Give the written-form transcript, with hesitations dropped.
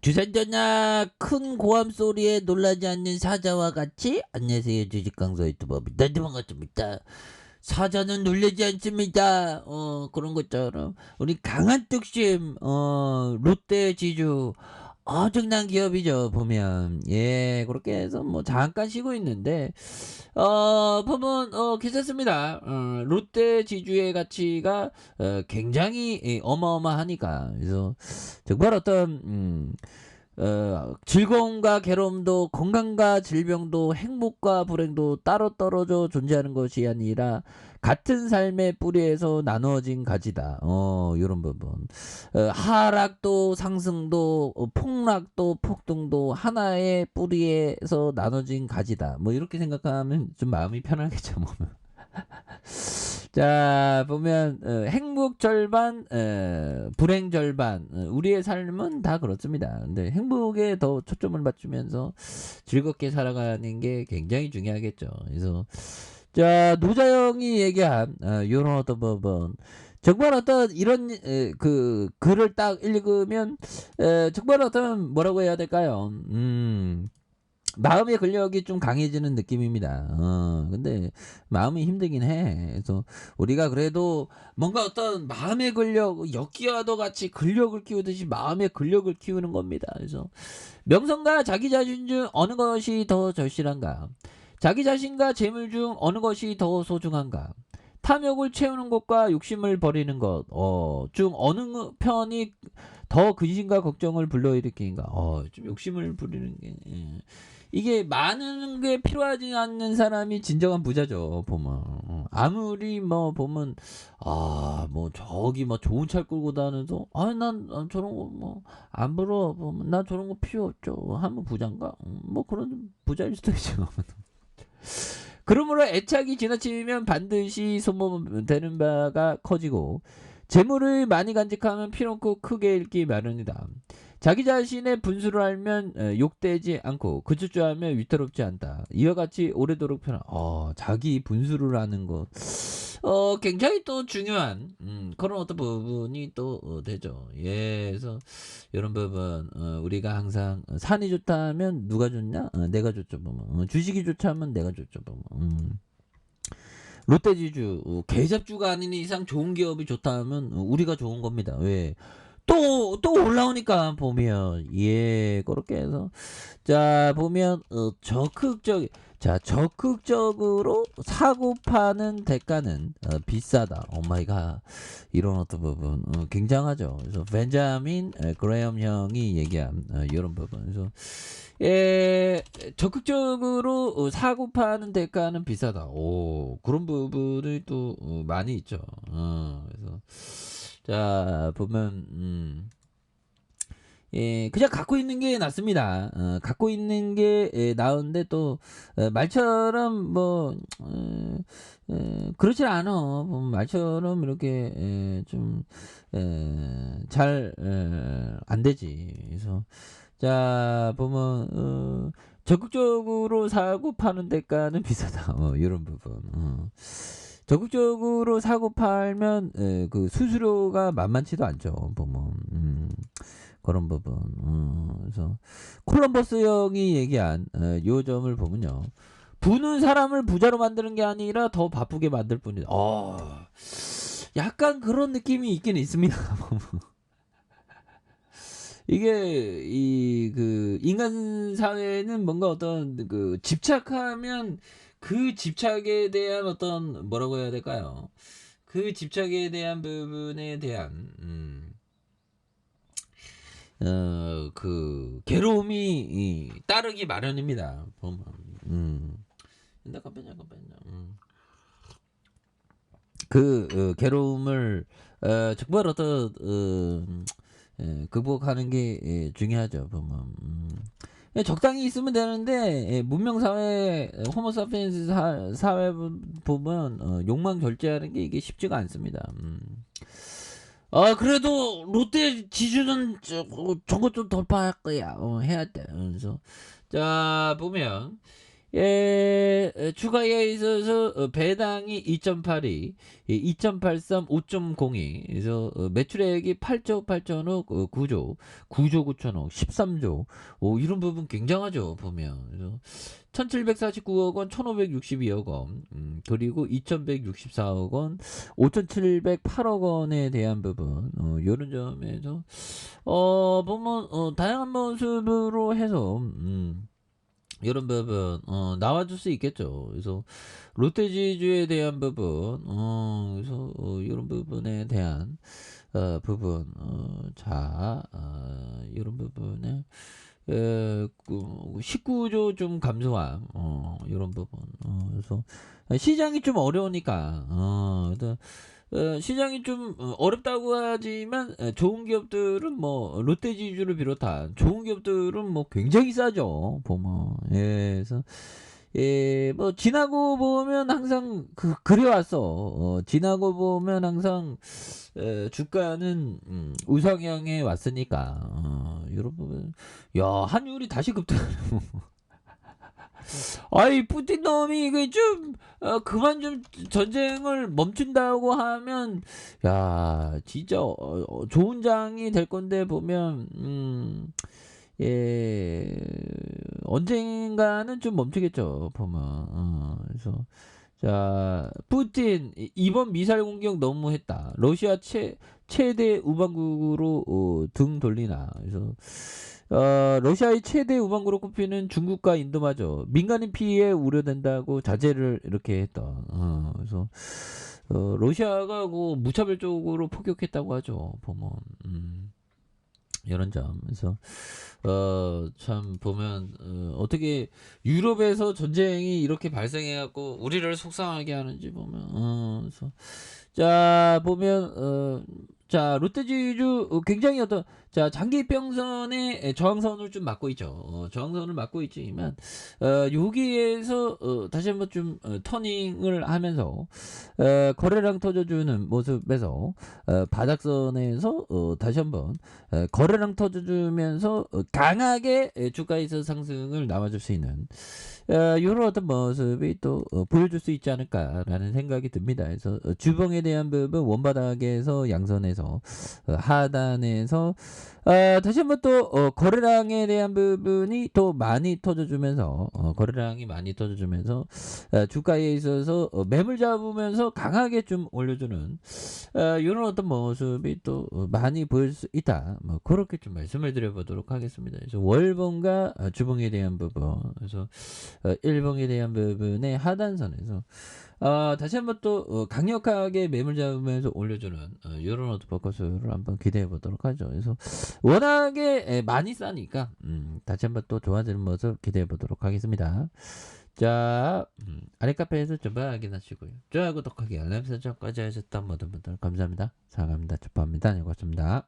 주산전화 큰 고함 소리에 놀라지 않는 사자와 같이 안녕하세요 주식강사 유튜버입니다. 반갑습니다. 사자는 놀라지 않습니다. 그런 것처럼 우리 강한 뚝심 롯데 지주 엄청난 기업이죠 보면. 예, 그렇게 해서 뭐 잠깐 쉬고 있는데 보면 괜찮습니다. 롯데 지주의 가치가 굉장히 어마어마하니까. 그래서 정말 어떤 즐거움과 괴로움도 건강과 질병도 행복과 불행도 따로 떨어져 존재하는 것이 아니라 같은 삶의 뿌리에서 나누어진 가지다. 요런 부분. 하락도 상승도 폭락도 폭등도 하나의 뿌리에서 나눠진 가지다. 뭐 이렇게 생각하면 좀 마음이 편하겠죠. 뭐. 자, 보면 행복 절반 불행 절반. 우리의 삶은 다 그렇습니다. 근데 행복에 더 초점을 맞추면서 즐겁게 살아가는 게 굉장히 중요하겠죠. 그래서 자, 노자영이 얘기한 요런 어떤 부분, 정말 어떤 이런 그 글을 딱 읽으면 정말 어떤 뭐라고 해야 될까요? 마음의 근력이 좀 강해지는 느낌입니다. 근데 마음이 힘들긴 해. 그래서 우리가 그래도 뭔가 어떤 마음의 근력, 엽기와도 같이 근력을 키우듯이 마음의 근력을 키우는 겁니다. 그래서 명성과 자기 자신 중 어느 것이 더 절실한가? 자기 자신과 재물 중 어느 것이 더 소중한가? 탐욕을 채우는 것과 욕심을 버리는 것 중 어느 편이 더 근심과 걱정을 불러일으키는가? 좀 욕심을 부리는 게. 예. 이게 많은 게 필요하지 않는 사람이 진정한 부자죠 보면. 아무리 뭐 보면 뭐 저기 뭐 좋은 차 끌고 다녀서 난 저런 거 뭐 안 부러워, 보면 나 저런 거 필요 없죠 하면 부자인가? 뭐 그런 부자일 수도 있죠. 그러므로 애착이 지나치면 반드시 소모되는 바가 커지고 재물을 많이 간직하면 피놓고 크게 잃기 마련이다. 자기 자신의 분수를 알면 욕되지 않고 그주저하면 위태롭지 않다. 이와 같이 오래도록 편한 자기 분수를 아는 것 굉장히 또 중요한 그런 어떤 부분이 또 되죠. 예, 그래서 이런 부분 우리가 항상 산이 좋다면 누가 좋냐? 내가 좋죠. 보면 주식이 좋다면 내가 좋죠. 보면 롯데지주 개잡주가 아닌 이상 좋은 기업이 좋다면 우리가 좋은 겁니다. 왜? 또 올라오니까 보면. 예, 그렇게 해서 자 보면 적극적으로 사고 파는 대가는 비싸다. 오마이갓. 이런 어떤 부분 굉장하죠. 그래서 벤자민 그레엄 형이 얘기한 이런 부분. 그래서 적극적으로 사고 파는 대가는 비싸다. 그런 부분이 또 많이 있죠. 그래서 자 보면 그냥 갖고 있는 게 낫습니다. 갖고 있는 게 나은데 또 말처럼 뭐 그렇지 않아. 보면 말처럼 이렇게 좀 잘 안 되지. 그래서 자 보면 적극적으로 사고 파는 대가는 비싸다. 이런 부분. 적극적으로 사고 팔면 그 수수료가 만만치도 않죠. 보면 그런 부분. 그래서 콜럼버스 형이 얘기한 요 점을 보면요. 부는 사람을 부자로 만드는 게 아니라 더 바쁘게 만들 뿐이다. 약간 그런 느낌이 있긴 있습니다. 이게 그 인간 사회는 뭔가 어떤 그 집착하면 그 집착에 대한 어떤 뭐라고 해야 될까요? 그 집착에 대한 부분에 대한 그 괴로움이 따르기 마련입니다. 보면. 잠깐만요. 그 괴로움을 정말 어떤 극복하는 게 중요하죠. 보면. 적당히 있으면 되는데 문명 사회 호모사피엔스 사회 보면 욕망 절제하는 게 이게 쉽지가 않습니다. 그래도 롯데 지주는 저거 좀 돌파할 거야. 해야 돼. 그래서 자 보면 주가에 있어서 배당이 2.82, 2.83, 5.02. 그래서 매출액이 8조 8천억, 9조, 9조 9천억, 13조. 이런 부분 굉장하죠, 보면. 그래서 1749억 원, 1562억 원, 그리고 2164억 원, 5708억 원에 대한 부분, 요런 점에서, 보면, 다양한 모습으로 해서, 이런 부분 나와줄 수 있겠죠. 그래서 롯데지주에 대한 부분, 그래서 이런 부분에 대한 부분, 이런 부분에 19조 좀 감소함, 이런 부분, 그래서 시장이 좀 어려우니까, 그래서 시장이 좀 어렵다고 하지만 좋은 기업들은 뭐 롯데지주를 비롯한 좋은 기업들은 뭐 굉장히 싸죠, 보면. 그래서 뭐 지나고 보면 항상 그래왔어. 지나고 보면 항상 주가는 우상향해 왔으니까. 여러분, 야, 환율이 다시 급등. 아이, 푸틴 놈이 그 좀 그만 좀 전쟁을 멈춘다고 하면, 야, 진짜 좋은 장이 될 건데 보면, 예, 언젠가는 좀 멈추겠죠, 보면. 그래서 자, 푸틴 이번 미사일 공격 너무했다. 러시아 최대 우방국으로 등 돌리나. 그래서 러시아의 최대 우방국으로 꼽히는 중국과 인도마저 민간인 피해 우려된다고 자제를 이렇게 했던. 그래서 러시아가 그 무차별적으로 폭격했다고 하죠, 보면. 이런 점. 그래서 참 보면 어떻게 유럽에서 전쟁이 이렇게 발생해 갖고 우리를 속상하게 하는지 보면, 그래서 자 보면 자 롯데지주 굉장히 자 장기 평선의 저항선을 좀 막고 있죠. 저항선을 막고 있지만 여기에서 다시 한번 좀 터닝을 하면서 거래량 터져주는 모습에서 바닥선에서 다시 한번 거래량 터져주면서 강하게 주가에서 상승을 나와줄 수 있는 이런 어떤 모습이 또 보여줄 수 있지 않을까라는 생각이 듭니다. 그래서 주봉에 대한 부분 원바닥에서 양선에서 하단에서 다시 한번 또 거래량에 대한 부분이 또 많이 터져주면서 거래량이 많이 터져주면서 주가에 있어서 매물 잡으면서 강하게 좀 올려주는 이런 어떤 모습이 또 많이 보일 수 있다. 뭐 그렇게 좀 말씀을 드려보도록 하겠습니다. 그래서 월봉과 주봉에 대한 부분, 그래서 일봉에 대한 부분의 하단선에서 다시 한번 또 강력하게 매물 잡으면서 올려주는 이런 어떤 포커스를 한번 기대해 보도록 하죠. 그래서 워낙에 많이 싸니까 다시 한번 또 좋아지는 모습 기대해 보도록 하겠습니다. 자, 아래 카페에서 전방 확인하시고요. 좋아요, 구독하기, 알람 설정까지 하셨던 모든 분들 감사합니다. 사랑합니다. 축복합니다. 네, 고맙습니다.